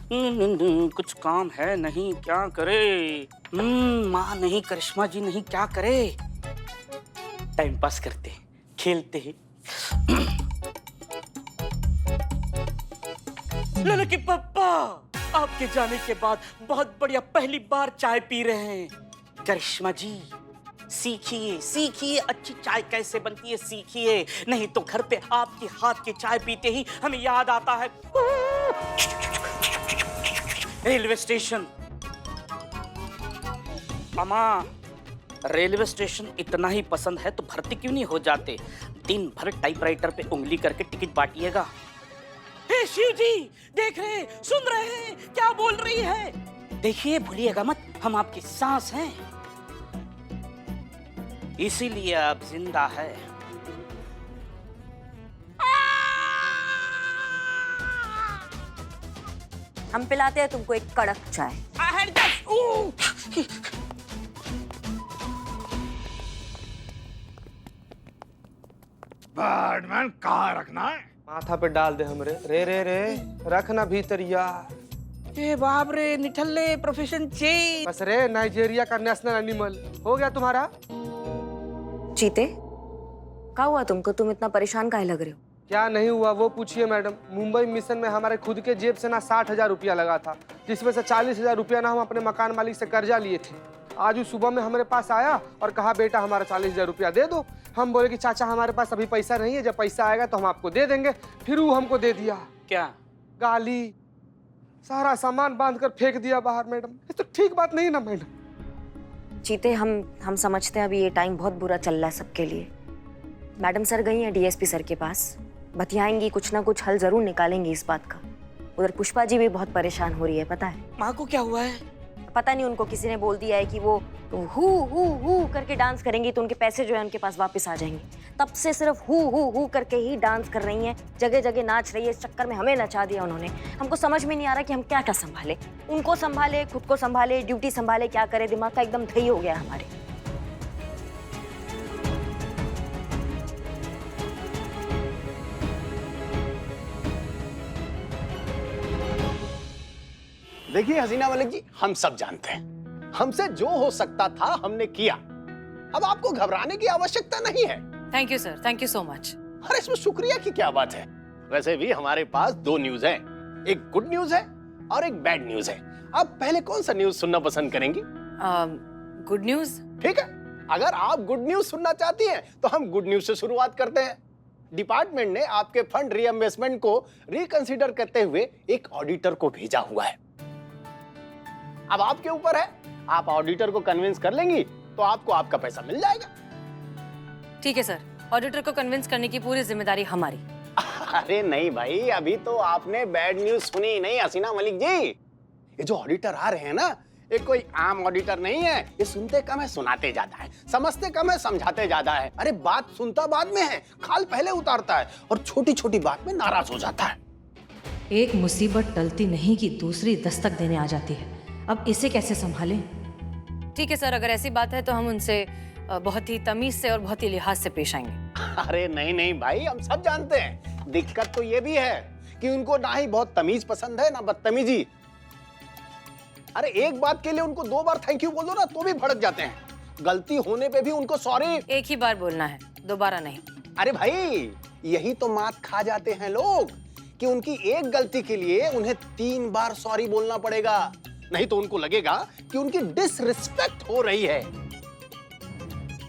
कुछ काम है नहीं, क्या करे? माँ नहीं, करिश्मा जी नहीं, क्या करे? टाइम पास करते, खेलते हैं। लड़की पप्पा, आपके जाने के बाद बहुत बढ़िया पहली बार चाय पी रहे हैं। करिश्मा जी, सीखिए सीखिए, अच्छी चाय कैसे बनती है सीखिए, नहीं तो घर पे आपके हाथ की चाय पीते ही हमें याद आता है रेलवे स्टेशन। अम्मा, रेलवे स्टेशन इतना ही पसंद है तो भर्ती क्यों नहीं हो जाते? दिन भर टाइपराइटर पे उंगली करके टिकट बांटिएगा। हे शिव जी, देख रहे, सुन रहे हैं क्या बोल रही है? देखिए, भूलिएगा मत, हम आपकी सांस हैं, इसीलिए आप जिंदा है। हम पिलाते हैं तुमको एक कड़क चाय। बैटमैन कहाँ रखना है? माथा पे डाल दे हमरे। रे रे रे रखना भीतर यार। ए बाप रे, निठल्ले प्रोफेशन चेंज। बस रे, नाइजीरिया का नेशनल एनिमल हो गया तुम्हारा। चीते, क्या हुआ तुमको? तुम इतना परेशान काहे लग रहे हो? क्या नहीं हुआ वो पूछिए मैडम। मुंबई मिशन में हमारे खुद के जेब से ना 60,000 रुपया लगा था, जिसमें से 40,000 रुपया ना हम अपने मकान मालिक से कर्जा लिए थे। आज उस सुबह में हमारे पास आया और कहा बेटा हमारा 40,000 रुपया दे दो। हम बोले कि चाचा हमारे पास अभी पैसा नहीं है, जब पैसा आएगा तो हम आपको दे देंगे। फिर वो हमको दे दिया क्या? गाली। सारा सामान बांध कर फेंक दिया बाहर मैडम। ये तो ठीक बात नहीं ना मैडम। चीते, हम समझते हैं अभी ये टाइम बहुत बुरा चल रहा है सबके लिए। मैडम सर गई हैं डीएसपी सर के पास, बतियाएंगी, कुछ ना कुछ हल जरूर निकालेंगी इस बात का। उधर पुष्पा जी भी बहुत परेशान हो रही है, पता है? माँ को क्या हुआ है? पता नहीं, उनको किसी ने बोल दिया है कि वो हु करके डांस करेंगी तो उनके पैसे जो है उनके पास वापस आ जाएंगे। तब से सिर्फ हु करके ही डांस कर रही हैं, जगह जगह नाच रही है। इस चक्कर में हमें नचा दिया उन्होंने। हमको समझ में नहीं आ रहा कि हम क्या क्या संभाले, उनको संभाले, खुद को संभाले, ड्यूटी संभाले, क्या करे। दिमाग का एकदम दही हो गया हमारे। देखिए हसीना मलिक जी, हम सब जानते हैं हमसे जो हो सकता था हमने किया। अब आपको घबराने की आवश्यकता नहीं है। Thank you sir, thank you so much. अरे इसमें शुक्रिया की क्या बात है? वैसे भी हमारे पास दो न्यूज हैं, एक गुड न्यूज है और एक बैड न्यूज है। आप पहले कौन सा न्यूज सुनना पसंद करेंगी? Good news. ठीक है, अगर आप गुड न्यूज सुनना चाहती हैं तो हम गुड न्यूज से शुरुआत करते हैं। डिपार्टमेंट ने आपके फंड रीइंबर्समेंट को रिकंसीडर करते हुए एक ऑडिटर को भेजा हुआ है। अब आपके ऊपर है, आप ऑडिटर को कन्विंस कर लेंगी तो आपको आपका पैसा मिल जाएगा। ठीक है सर, ऑडिटर को कन्विंस करने की पूरी जिम्मेदारी हमारी। अरे नहीं भाई, अभी तो आपने बैड न्यूज सुनी ही नहीं हसीना मलिक जी। ये जो ऑडिटर आ रहे हैं ना, ये कोई आम ऑडिटर नहीं है। ये सुनते कम है, सुनाते ज्यादा है, समझते कम है, समझाते ज्यादा है। अरे बात सुनता बाद में है, खाल पहले उतारता है और छोटी छोटी बात में नाराज हो जाता है। एक मुसीबत टलती नहीं कि दूसरी दस्तक देने आ जाती है। अब इसे कैसे संभालें? ठीक है सर, अगर ऐसी बात है तो हम उनसे बहुत ही तमीज से और बहुत ही लिहाज से पेश आएंगे। अरे नहीं नहीं भाई, हम सब जानते हैं। दिक्कत तो ये भी है कि उनको ना ही बहुत तमीज पसंद है ना बदतमीजी। अरे एक बात के लिए उनको 2 बार थैंक यू बोल दो ना तो भी भड़क जाते हैं। गलती होने पे भी उनको सॉरी एक ही बार बोलना है, दोबारा नहीं। अरे भाई, यही तो मात खा जाते हैं लोग कि उनकी एक गलती के लिए उन्हें 3 बार सॉरी बोलना पड़ेगा। नहीं तो उनको लगेगा कि उनकी डिसरिस्पेक्ट हो रही है।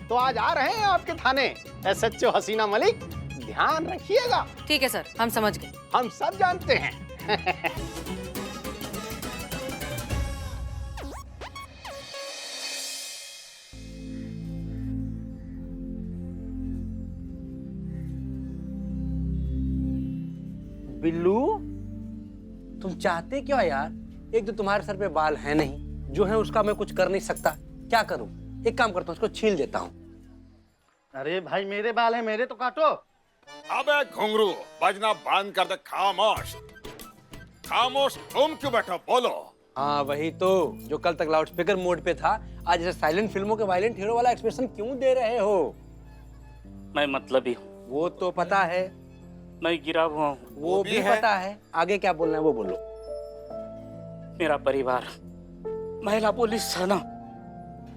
तो आज आ रहे हैं आपके थाने एसएचओ हसीना मलिक, ध्यान रखिएगा। ठीक है सर, हम समझ गए। हम सब जानते हैं। बिल्लू, तुम चाहते क्या यार? एक तो तुम्हारे सर पे बाल है नहीं, जो है उसका मैं कुछ कर नहीं सकता। क्या करूं? एक काम करता हूं, उसको छील देता हूं। अरे भाई, मेरे बाल है, मेरे तो काटो। अबे घुंगरू, बजना बंद कर दे। खामोश खामोश, तुम क्यों बैठो, बोलो। हाँ वही तो, जो कल तक लाउड स्पीकर मोड पे था, आज ऐसे साइलेंट फिल्मों के वायलेंट हीरो वाला एक्सप्रेशन क्यों दे रहे हो? मैं मतलबी हूँ। वो तो पता है। मैं गिरा हुआ हूँ। वो भी पता है। आगे क्या बोलना है वो बोलो। मेरा परिवार महिला पुलिस थाना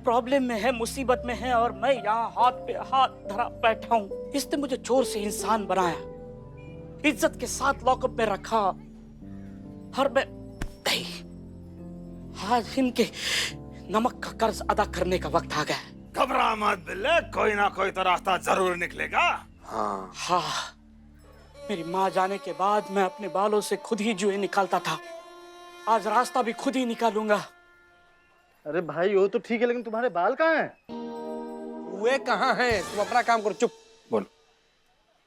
प्रॉब्लम में है, मुसीबत में है, और मैं यहाँ हाथ पे हाथ धरा बैठा हूँ। इसने मुझे चोर से इंसान बनाया, इज्जत के साथ लॉकअप में रखा, हर मैं आज इनके नमक का कर्ज अदा करने का वक्त आ गया। घबरा मत बिल्ले, कोई ना कोई तो रास्ता जरूर निकलेगा। हाँ, मेरी माँ जाने के बाद मैं अपने बालों से खुद ही जुए निकालता था, आज रास्ता भी खुद ही निकालूंगा। अरे भाई वो तो ठीक है, लेकिन तुम्हारे बाल कहाँ हैं? वे कहाँ हैं? तुम अपना काम करो, चुप बोल।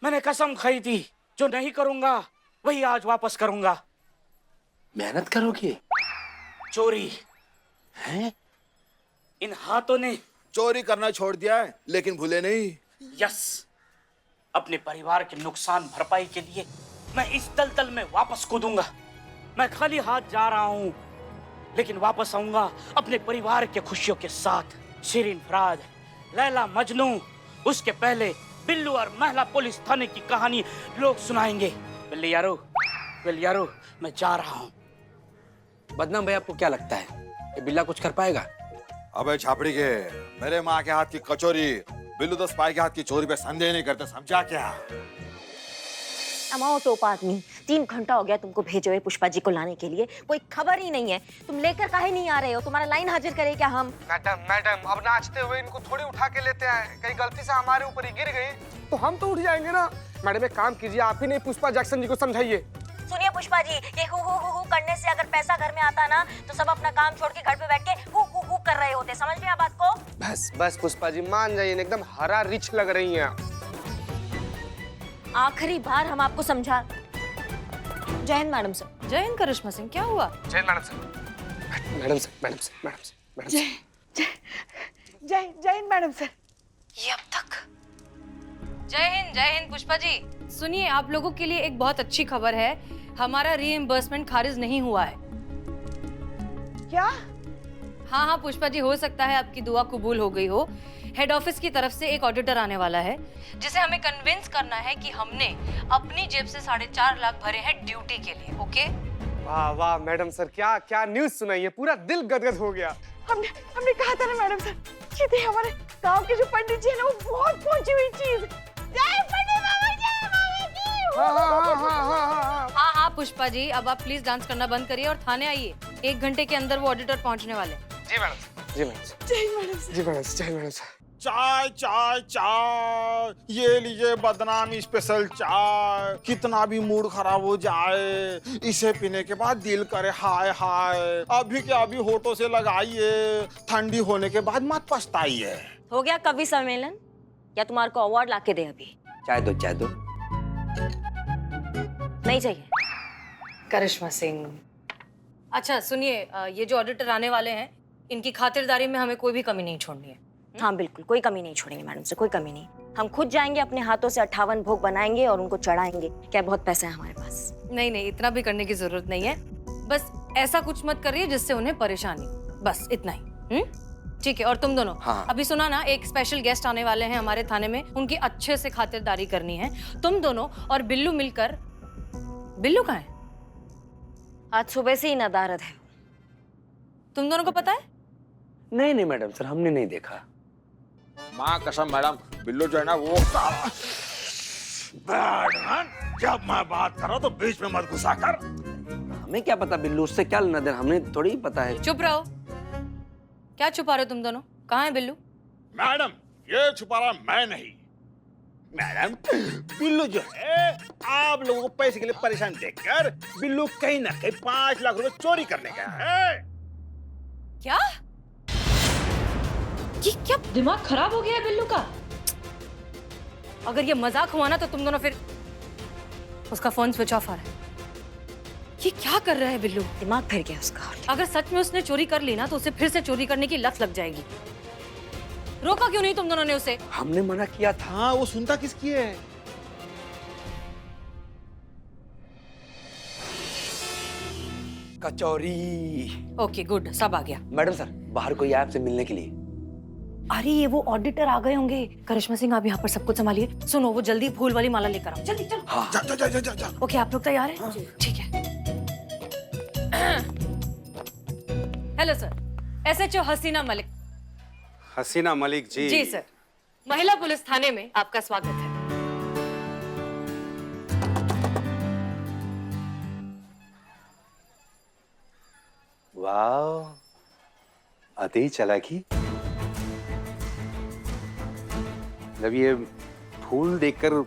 मैंने कसम खाई थी, जो नहीं करूंगा वही आज वापस करूंगा। मेहनत करोगे? चोरी हैं? इन हाथों ने चोरी करना छोड़ दिया है, लेकिन भूले नहीं। यस, अपने परिवार के नुकसान भरपाई के लिए मैं इस दलदल में वापस कूदूंगा। मैं खाली हाथ जा रहा हूं, लेकिन वापस आऊंगा अपने परिवार के खुशियों के साथ। शिरीन फराद, लैला मजनू, उसके पहले बिल्लू और महिला पुलिस थाने की कहानी लोग सुनाएंगे। बिल्ली यारो, मैं जा रहा हूं। बदनाम भाई, आपको क्या लगता है ये बिल्ला कुछ कर पाएगा? अबे छापड़ी के, मेरे माँ के हाथ की कचौरी बिल्लू तो स्पाई के हाथ की चोरी पे संदेह नहीं करते, समझा क्या? अमाओ टोपा आदमी, 3 घंटा हो गया तुमको भेजे हुए पुष्पा जी को लाने के लिए, कोई खबर ही नहीं है। तुम लेकर काहे नहीं आ रहे हो? तुम्हारा लाइन हाजिर करे क्या हम? मैडम अब नाचते हुए इनको थोड़ी उठा के लेते आए, कहीं गलती से हमारे ऊपर ही गिर गई तो हम तो उठ जाएंगे ना। मैडम एक काम कीजिए, आप ही नहीं पुष्पा जैक्सन जी को समझाइए। सुनिए पुष्पा जी, ये हु करने से अगर पैसा घर में आता ना तो सब अपना काम छोड़ के घर पे बैठ के हु कर रहे होते। समझ लिया बात को? बस पुष्पा जी मान जाइए, एकदम हरा रिच लग रही हैं आप। आखिरी बार हम आपको समझा। जय हिंद मैडम सर। जय हिंद करिश्मा सिंह, क्या हुआ? जय मैडम सर। जय हिंद मैडम सर। ये अब तक। जय हिंद पुष्पा जी। सुनिए, आप लोगों के लिए एक बहुत अच्छी खबर है, हमारा रीइंबर्समेंट खारिज नहीं हुआ है। क्या? हाँ पुष्पा जी, हो सकता है आपकी दुआ कबूल हो गई हो। हेड ऑफिस की तरफ से एक ऑडिटर आने वाला है, जिसे हमें कन्विंस करना है कि हमने अपनी जेब से 4.5 लाख भरे हैं ड्यूटी के लिए। ओके? वाह वाह मैडम सर, क्या क्या न्यूज़ सुनाई है, पूरा दिल गदगद हो गया। हमने कहा था ना मैडम सर, ये थे हमारे गांव के जो पंडित जी है ना, वो बहुत पहुंची हुई चीज। जय पंडित बाबा, जय बाबा की। हाँ पुष्पा जी, अब आप प्लीज डांस करना बंद करिए और थाने आइए। 1 घंटे के अंदर वो ऑडिटर पहुंचने वाले। जी मैडम, जय मैडम सर। चाय चाय चाय, ये लीजिए बदनामी स्पेशल चाय। कितना भी मूड खराब हो जाए, इसे पीने के बाद दिल करे हाय हाय। अभी के अभी होठों से लगाइए, ठंडी होने के बाद मत पछताइए। हो गया कवि सम्मेलन, या तुम्हारे को अवार्ड लाके दे? अभी चाय दो नहीं चाहिए। करिश्मा सिंह, अच्छा सुनिए, ये जो ऑडिटर आने वाले हैं, इनकी खातिरदारी में हमें कोई भी कमी नहीं छोड़नी है। हाँ बिल्कुल, कोई कमी नहीं छोड़ेंगे मैडम से, कोई कमी नहीं। हम खुद जाएंगे, अपने हाथों से 58 भोग बनाएंगे और उनको चढ़ाएंगे। क्या बहुत पैसा है हमारे पास? नहीं, इतना भी करने की जरूरत नहीं है। बस ऐसा कुछ मत करिए जिससे उन्हें परेशानी, बस इतना ही। ठीक है? और तुम दोनों, हाँ। अभी सुना ना, एक स्पेशल गेस्ट आने वाले हैं हमारे थाने में, उनकी अच्छे से खातिरदारी करनी है। तुम दोनों और बिल्लू मिलकर। बिल्लू कहाँ है? आज सुबह से ही नदारद है। तुम दोनों को पता है? नहीं मैडम सर, हमने नहीं देखा। माँ कसम मैडम, बिल्लू जो है ना वो जब मैं बात कर रहा तो बीच में मत घुसा कर। हमें क्या पता बिल्लू, उससे क्या लेना देना, हमें थोड़ी ही पता है। चुप रहो। क्या छुपा रहे हो तुम दोनों? कहाँ है बिल्लू? मैडम, ये छुपा रहा मैं नहीं। मैडम, बिल्लू जो है आप लोगों को पैसे के लिए परेशान देखकर बिल्लू कहीं ना कहीं 5 लाख रुपए चोरी करने गया है। क्या? ये क्या दिमाग खराब हो गया है बिल्लू का? अगर ये मजाक हुआ ना तो तुम दोनों फिर। उसका फोन स्विच ऑफ आ रहा है। ये क्या कर रहा है बिल्लू? दिमाग फिर गया उसका। अगर सच में उसने चोरी कर ली ना तो उसे फिर से चोरी करने की लत लग जाएगी। रोका क्यों नहीं तुम दोनों ने उसे? हमने मना किया था। हाँ, वो सुनता किसकी है? कचौरी। ओके गुड, सब आ गया। मैडम सर, बाहर कोई आया आपसे मिलने के लिए? अरे ये वो ऑडिटर आ गए होंगे। करिश्मा सिंह, आप यहाँ पर सब कुछ संभालिए। सुनो, वो जल्दी फूल वाली माला लेकर आओ। जल्दी चलो। हाँ। जा। ओके, आप लोग तैयार हैं? ठीक है। हेलो सर, SHO हसीना मलिक। हसीना मलिक जी। जी सर, महिला पुलिस थाने में आपका स्वागत है। वाह, आते ही चालाकी। मतलब ये फूल देखकर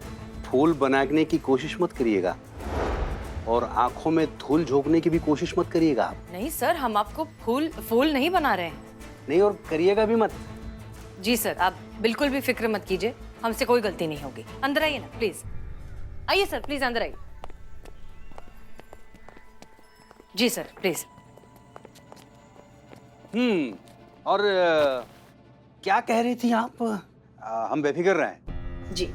फूल बनाने की कोशिश मत करिएगा और आंखों में धूल झोंकने की भी कोशिश मत करिएगा आप। नहीं सर, हम आपको फूल नहीं बना रहे हैं। नहीं, और करिएगा भी मत। जी सर, आप बिल्कुल भी फिक्र मत कीजिए, हमसे कोई गलती नहीं होगी। अंदर आइए ना प्लीज। आइए सर, प्लीज अंदर आइए। जी सर, प्लीज। और क्या कह रही थी आप? हम बेफिक्र रहें। जी,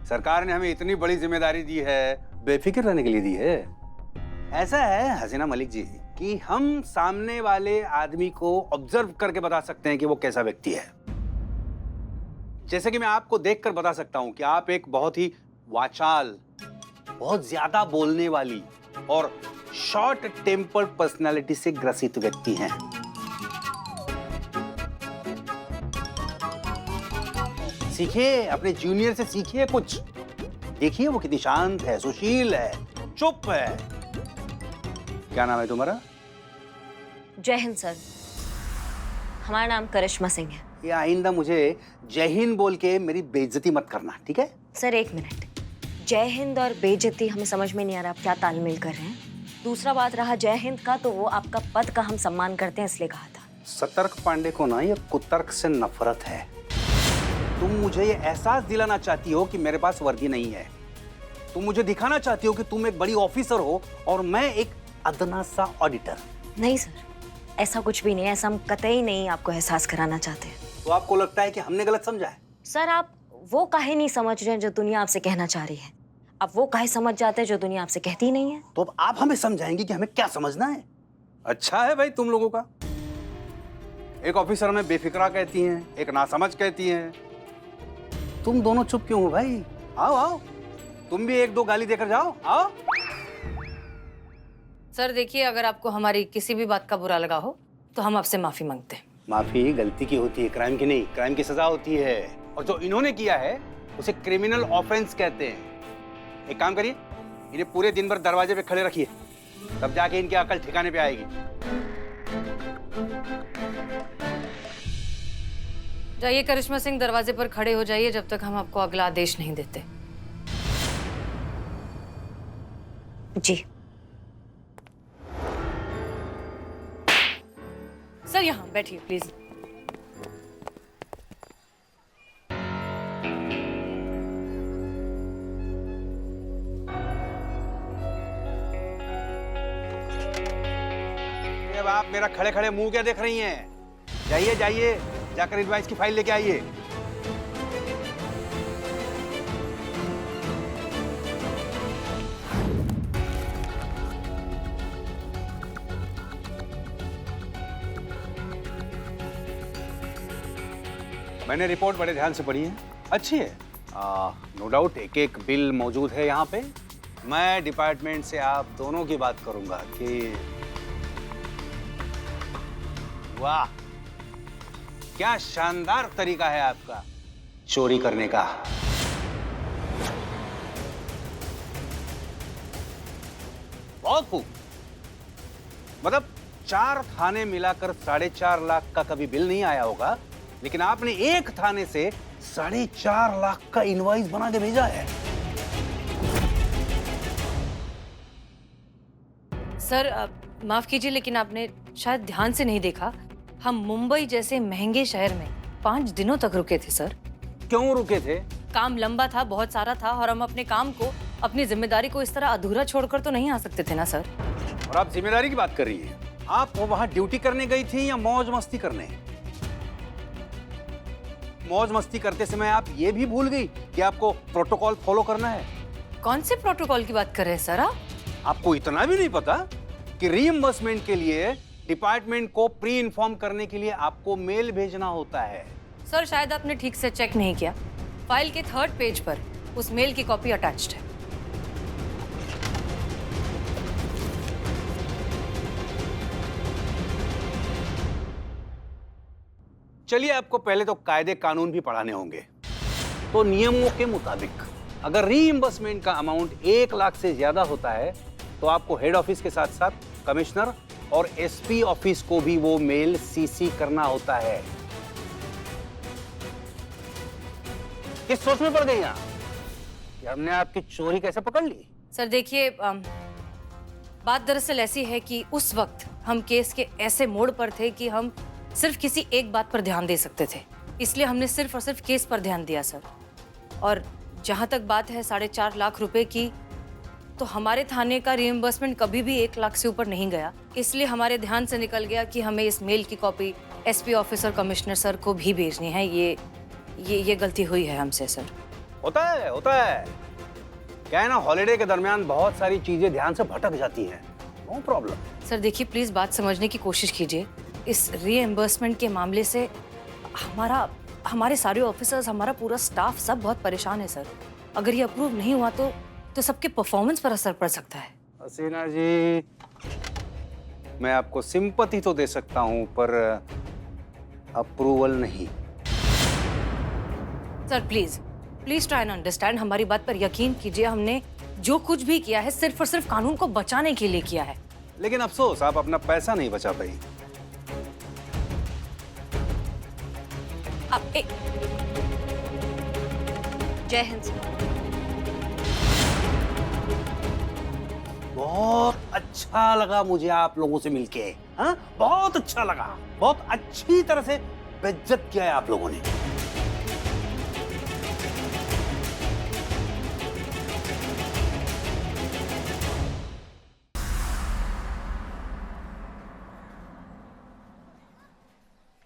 सरकार ने हमें इतनी बड़ी जिम्मेदारी दी है, बेफिक्र रहने के लिए दी है। ऐसा है हसीना मलिक जी कि हम सामने वाले आदमी को ऑब्जर्व करके बता सकते हैं कि वो कैसा व्यक्ति है। जैसे कि मैं आपको देखकर बता सकता हूं कि आप एक बहुत ही वाचाल, बहुत ज्यादा बोलने वाली और शॉर्ट टेम्पर्ड पर्सनालिटी से ग्रसित व्यक्ति हैं। सीखिए, अपने जूनियर से सीखिए कुछ। देखिए वो कितनी शांत है, सुशील है, चुप है। क्या नाम है तुम्हारा? जय हिंद सर। हमारा नाम करिश्मा सिंह है। ये आइंदा मुझे जय हिंद बोल के मेरी बेइज्जती मत करना, ठीक है? सर एक मिनट, जय हिंद और बेइज्जती हमें समझ में नहीं आ रहा, आप क्या तालमेल कर रहे हैं? दूसरा बात रहा जय हिंद का, तो वो आपका पद का हम सम्मान करते हैं इसलिए कहा था। सतर्क पांडे को ना ये कुतर्क से नफरत है। तुम मुझे ये एहसास दिलाना चाहती हो कि मेरे पास वर्दी नहीं है। तुम मुझे दिखाना चाहती हो कि तुम एक बड़ी ऑफिसर हो और मैं एक अदना सा ऑडिटर। नहीं सर, ऐसा कुछ भी नहीं है, ऐसा हम कतई नहीं आपको एहसास कराना चाहते हैं। तो आपको लगता है कि हमने गलत समझा है? सर आप वो काहे नहीं समझ रहे हैं जो दुनिया आपसे कहना चाह रही है, आप वो काहे समझ जाते हैं जो दुनिया आपसे कहती ही नहीं है। तो अब आप हमें समझाएंगे कि हमें क्या समझना है। अच्छा है भाई तुम लोगों का। एक ऑफिसर में बेफिक्रा कहती हैं, एक नासमझ कहती हैं। तुम दोनों चुप क्यों हो भाई? आओ आओ, तुम भी एक दो गाली देकर जाओ। आओ। सर देखिए, अगर आपको हमारी किसी भी बात का बुरा लगा हो तो हम आपसे माफी मांगते हैं। माफी गलती की होती है, क्राइम की नहीं। क्राइम की सजा होती है और जो इन्होंने किया है उसे क्रिमिनल ऑफेंस कहते हैं। एक काम करिए, इन्हें पूरे दिन भर दरवाजे पे खड़े रखिए, तब जाके इनकी अकल ठिकाने पे आएगी। जाइए करिश्मा सिंह, दरवाजे पर खड़े हो जाइए जब तक हम आपको अगला आदेश नहीं देते। जी सर यहाँ बैठिए प्लीज। अब आप मेरा खड़े खड़े मुंह क्या देख रही हैं? जाइए जाइए, जाकर इनवॉइस की फाइल लेके आइए। मैंने रिपोर्ट बड़े ध्यान से पढ़ी है, अच्छी है। नो डाउट एक एक बिल मौजूद है यहाँ पे। मैं डिपार्टमेंट से आप दोनों की बात करूंगा कि वाह क्या शानदार तरीका है आपका चोरी करने का। बहुत खूब। मतलब 4 थाने मिलाकर 4.5 लाख का कभी बिल नहीं आया होगा, लेकिन आपने एक थाने से 4.5 लाख का इनवॉइस बना के भेजा है। सर माफ कीजिए, लेकिन आपने शायद ध्यान से नहीं देखा, हम मुंबई जैसे महंगे शहर में 5 दिनों तक रुके थे सर। क्यों रुके थे? काम लंबा था, बहुत सारा था, और हम अपने काम को, अपनी जिम्मेदारी को इस तरह अधूरा छोड़कर तो नहीं आ सकते थे ना सर। और आप जिम्मेदारी की बात कर रही हैं? आप वहां ड्यूटी करने गई थी या मौज मस्ती करने? मौज मस्ती करते समय आप ये भी भूल गई कि आपको प्रोटोकॉल फॉलो करना है। कौन से प्रोटोकॉल की बात कर रहे हैं सर आप? आपको इतना भी नहीं पता कि रीइंबर्समेंट के लिए डिपार्टमेंट को प्री इन्फॉर्म करने के लिए आपको मेल भेजना होता है। सर शायद आपने ठीक से चेक नहीं किया, फाइल के 3rd पेज पर उस मेल की कॉपी अटैच्ड है। चलिए, आपको पहले तो कायदे कानून भी पढ़ाने होंगे। तो नियमों के मुताबिक अगर रीइंबर्समेंट का अमाउंट 1 लाख से ज्यादा होता है तो आपको हेड ऑफिस के साथ साथ कमिश्नर और एसपी ऑफिस को भी वो मेल सीसी करना होता है। किस सोच में पड़ गई आप कि हमने आपकी चोरी कैसे पकड़ ली? सर देखिए, बात दरअसल ऐसी है कि उस वक्त हम केस के ऐसे मोड़ पर थे कि हम सिर्फ किसी एक बात पर ध्यान दे सकते थे, इसलिए हमने सिर्फ और सिर्फ केस पर ध्यान दिया सर। और जहां तक बात है 4.5 लाख रुपए की, तो हमारे थाने का रिइंबर्समेंट कभी भी 1 लाख से ऊपर नहीं गया, इसलिए हमारे ध्यान से निकल गया कि हमें इस मेल की copy SP officer commissioner sir को भी भेजनी है। ये गलती हुई है हमसे सर। होता है। क्या है ना, हॉलिडे के दरमियान बहुत सारी चीजें ध्यान से भटक जाती हैं। No problem. सर देखिए, प्लीज बात समझने की कोशिश कीजिए। इस रीइंबर्समेंट के मामले से हमारे सारे ऑफिसर्स, हमारा पूरा स्टाफ सब बहुत परेशान है सर। अगर ये अप्रूव नहीं हुआ तो सबके परफॉर्मेंस पर असर पड़ सकता है। हसीना जी, मैं आपको सिंपैथी तो दे सकता हूं पर अप्रूवल नहीं। Sir please try and understand, हमारी बात पर यकीन कीजिए। हमने जो कुछ भी किया है सिर्फ और सिर्फ कानून को बचाने के लिए किया है। लेकिन अफसोस, आप अपना पैसा नहीं बचा पाई। जय हिंद सर। बहुत अच्छा लगा मुझे आप लोगों से मिलके। हाँ, बहुत अच्छा लगा। बहुत अच्छी तरह से बेइज्जत किया है आप लोगों ने।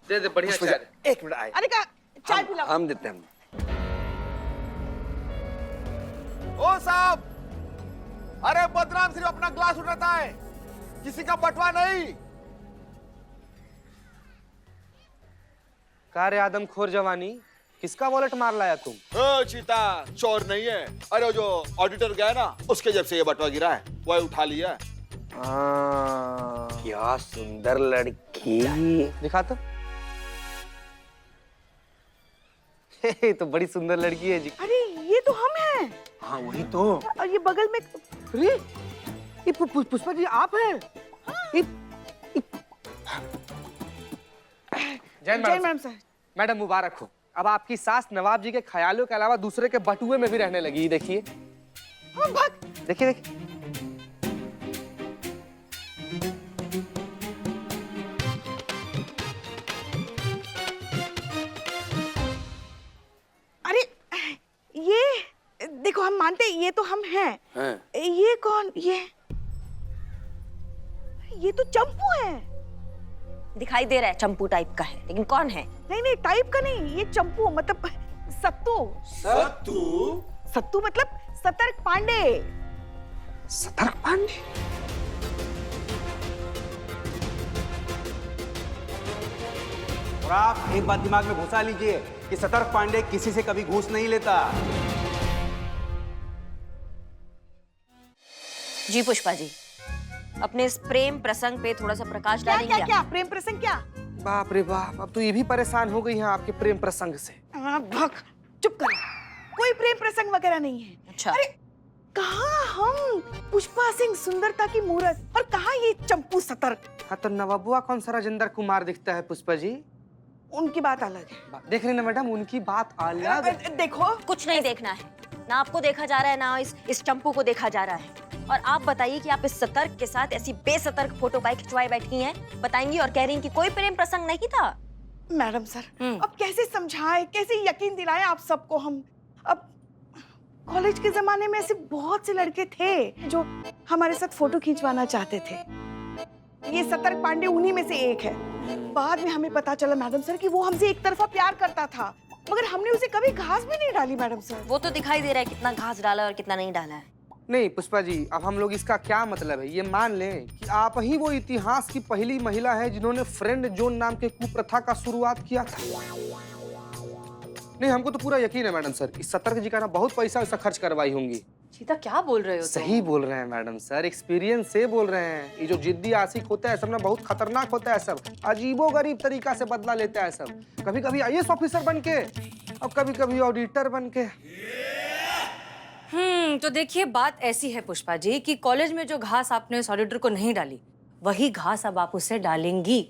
दे बढ़िया चाय दे। एक मिनट आए, अरे का चाय पिलाओ। हम देते हैं। ओ साहब, अरे बदनाम सिर्फ अपना ग्लास उठाता है, किसी का बटवा नहीं। का रे आदमखोर जवानी, किसका वॉलेट मार लाया तुम? ओ चीता, चोर नहीं है। अरे जो ऑडिटर गया ना, उसके जेब से ये बटवा गिरा है, वही उठा लिया है। क्या सुंदर लड़की। दिखा तो। ये तो बड़ी सुंदर लड़की है जी। अरे ये तो हम हैं। हाँ वही तो। और ये बगल में, अरे ये पुष्पा जी आप हैं? जय मैडम सर। मैडम मुबारक हो। अब आपकी सास नवाब जी के ख्यालों के अलावा दूसरे के बटुए में भी रहने लगी। देखिए देखिए। अरे ये देखो, हम मानते हैं ये तो हम हैं। ये कौन? ये तो चंपू है। दिखाई दे रहा है चंपू टाइप का है, लेकिन कौन है? नहीं टाइप का नहीं, ये चंपू मतलब सत्तू। सत्तू मतलब सतर्क पांडे। सतर्क पांडे? और आप एक बात दिमाग में घुसा लीजिए कि सतर्क पांडे किसी से कभी घूस नहीं लेता। जी पुष्पा जी, अपने इस प्रेम प्रसंग पे थोड़ा सा प्रकाश डालेंगे? क्या प्रेम प्रसंग क्या? बाप रे बाप, अब तो ये भी परेशान हो गई हैं आपके प्रेम प्रसंग से। भक, चुप करो, कोई प्रेम प्रसंग वगैरह नहीं है। अच्छा। अरे कहाँ हम पुष्पा सिंह सुंदरता की मूरत, और कहाँ ये चंपू सतर्क। हाँ तो नवाबुआ कौन सा राजेंद्र कुमार दिखता है पुष्पा जी? उनकी बात अलग है। देख रही ना मैडम, उनकी बात अलग। देखो, कुछ नहीं देखना है, ना आपको देखा जा रहा है ना इस चंपू को देखा जा रहा है। और आप बताइए कि आप इस सतर्क के साथ ऐसी बेसतर्क फोटो काहे खिंचवाए बैठी हैं, बताएंगी और कह रही हैं कि कोई प्रेम प्रसंग नहीं था। मैडम सर, अब कैसे समझाए, कैसे यकीन दिलाए आप सबको हम। अब कॉलेज के जमाने में ऐसे बहुत से लड़के थे जो हमारे साथ फोटो खिंचवाना चाहते थे। ये सतर्क पांडे उन्हीं में से एक है। बाद में हमें पता चला मैडम सर कि वो हमसे एक तरफा प्यार करता था, मगर हमने उसे कभी घास भी नहीं डाली मैडम सर। वो तो दिखाई दे रहा है कितना घास डाला और कितना नहीं डाला है। नहीं पुष्पा जी, अब हम लोग इसका क्या मतलब है, ये मान लें कि आप ही वो इतिहास की पहली महिला है जिन्होंने फ्रेंड जोन नाम के कुप्रथा का शुरुआत किया था। नहीं, हमको तो पूरा यकीन है मैडम सर, इस सतर्क जी का ना बहुत पैसा वैसा खर्च करवाई होंगी। चीता क्या बोल रहे हो तुम? सही बोल रहे हैं मैडम सर, एक्सपीरियंस से बोल रहे हैं। ये जो जिद्दी आशिक होता है सब ना, बहुत खतरनाक होता है सब। अजीबो गरीब तरीका से बदला लेता है सब। कभी कभी आईएएस ऑफिसर बन के और कभी कभी ऑडिटर बन के। तो देखिए बात ऐसी है पुष्पा जी कि कॉलेज में जो घास आपने उस ऑडिटर को नहीं डाली, वही घास अब आप उसे डालेंगी।